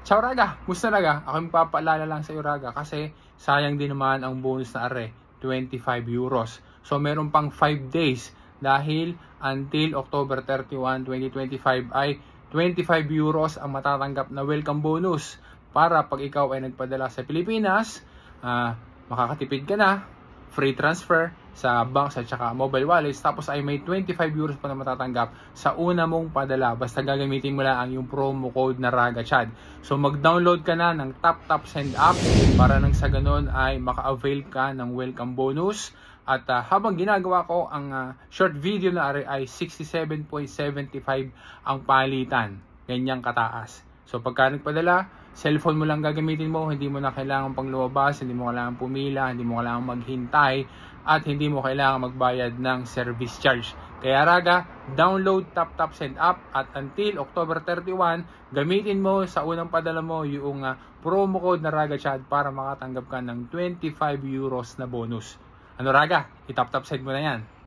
Ciao Raga! Musta Raga? Ako yung papaalala lang sa iyo Raga kasi sayang din naman ang bonus na are, 25 euros. So meron pang 5 days dahil until October 31, 2025 ay 25 euros ang matatanggap na welcome bonus para pag ikaw ay nagpadala sa Pilipinas, makakatipid ka na, free transfer sa bank at saka mobile wallets, tapos ay may 25 euros pa na matatanggap sa una mong padala basta gagamitin mo lang yung promo code na RagaChad. So mag-download ka na ng TapTapSend app para nang sa ganun ay maka-avail ka ng welcome bonus. At habang ginagawa ko ang short video na ay 67.75 ang palitan, ganyang kataas. So pagka nagpadala, cellphone mo lang gagamitin mo, hindi mo na kailangan pang lumabas, hindi mo kailangan pumila, hindi mo kailangan maghintay, at hindi mo kailangan magbayad ng service charge. Kaya Raga, download TapTapSend app at until October 31, gamitin mo sa unang padala mo yung promo code na RagaChad para makatanggap ka ng 25 euros na bonus. Ano Raga, i-TapTapSend mo na yan.